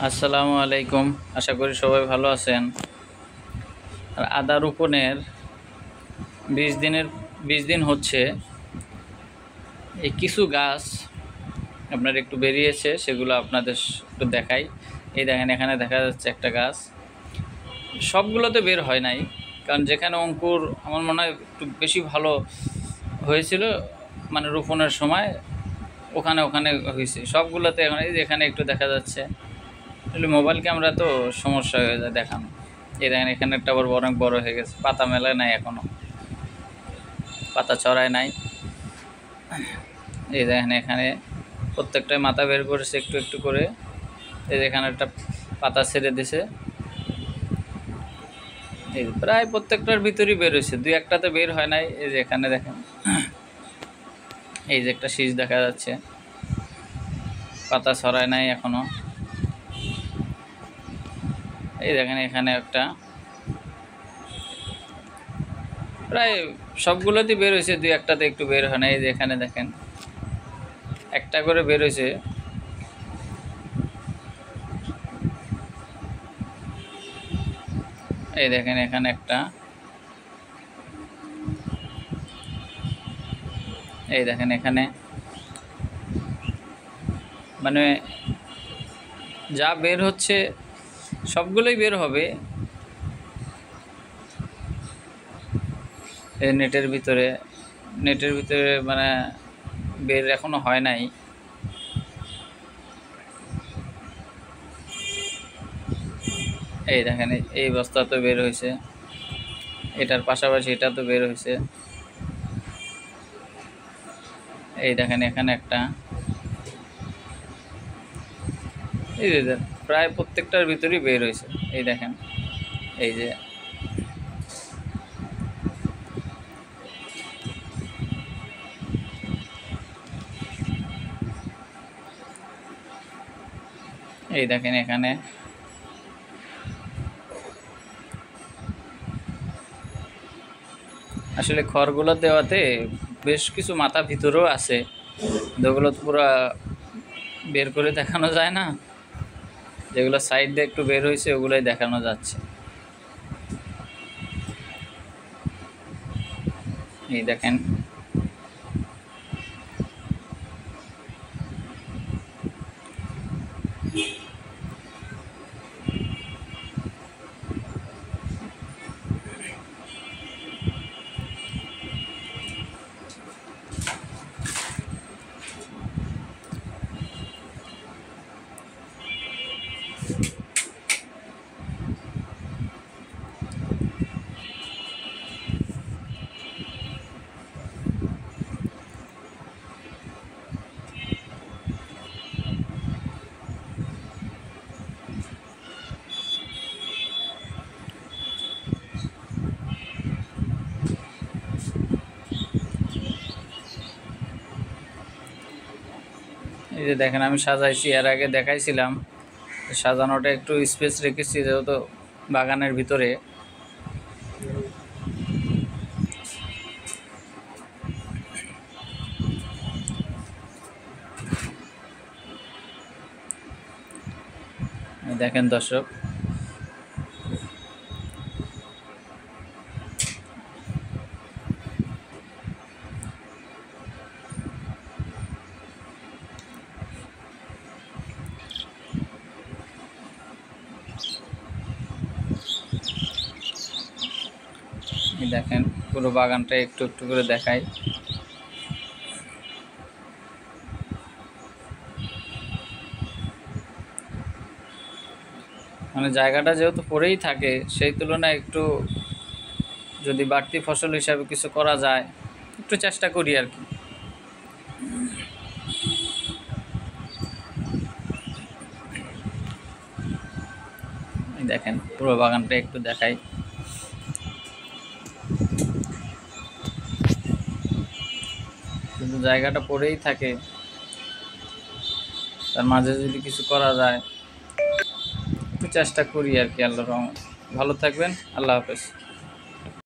আসসালামু আলাইকুম। আশা করি সবাই ভালো আছেন। আর আদা রোপণের 20 দিন হচ্ছে। এই কিছু গাছ আপনার একটু বেরিয়েছে, সেগুলো আপনাদের একটু দেখাই। এই দেখেন, এখানে দেখা যাচ্ছে একটা গাছ। সবগুলোতে বের হয় নাই, কারণ যেখানে অঙ্কুর আমার মনে হয় একটু বেশি ভালো হয়েছিল, মানে রোপণের সময় ওখানে ওখানে হয়েছে। সবগুলোতে এখন এই যে এখানে একটু দেখা যাচ্ছে। আসলে মোবাইল ক্যামেরা তো সমস্যা হয়ে যায় দেখানো। এই দেখেন, এখানে একটা আবার অনেক বড় হয়ে গেছে, পাতা মেলায় নাই এখনো, পাতা ছড়ায় নাই। এই দেখেন, এখানে প্রত্যেকটাই মাথা বের করেছে একটু একটু করে। এই এখানে একটা পাতা ছেড়ে দিছে। এই প্রায় প্রত্যেকটার ভিতরেই বের হয়েছে, দুই একটাতে বের হয় নাই। এই যে এখানে দেখেন, এই যে একটা শীষ দেখা যাচ্ছে, পাতা ছড়ায় নাই এখনো। এই দেখেন, এখানে একটা, প্রায় সবগুলোতেই বের হয়েছে, দুই একটাতে একটু বের হয় না। এই যে এখানে দেখেন, একটা করে বের হয়েছে। এই দেখেন, এখানে একটা, এই দেখেন এখানে, মানে যা বের হচ্ছে সবগুলোই বের হবে। এই নেটের ভিতরে মানে বের এখনো হয় নাই। এই দেখেন, এই বস্তা তো বের হয়েছে, এটার পাশাপাশি এটা তো বের হয়েছে। এই দেখেন, এখানে একটা, এই যে প্রায় প্রত্যেকটার ভিতরেই বের হয়েছে। এই দেখেন, এই যে এই দেখেন, এখানে আসলে খড়গুলো দেওয়াতে বেশ কিছু মাথা ভিতরেও আছে, যেগুলো তো পুরা বের করে দেখানো যায় না। যেগুলো সাইড দিয়ে একটু বের হয়েছে ওগুলোই দেখানো যাচ্ছে। এই দেখেন, এই যে দেখেন, আমি সাজাইছি, এর আগে দেখাইছিলাম। সাজানোটা একটু স্পেস রেখেছি, যেহেতু বাগানের ভিতরে। দেখেন দর্শক, দেখেন পুরো বাগানটা একটু একটু করে দেখাই। মানে জায়গাটা যেহেতু পড়েই থাকে, সেই তুলনায় একটু যদি বাড়তি ফসল হিসাবে কিছু করা যায়, একটু চেষ্টা করি আর কি। দেখেন পুরো বাগানটা একটু দেখাই। কিন্তু জায়গাটা পড়েই থাকে, তার মাঝে যদি কিছু করা যায়, একটু চেষ্টা করি আর কি। আল্লাহর রহমতে ভালো থাকবেন। আল্লাহ হাফেজ।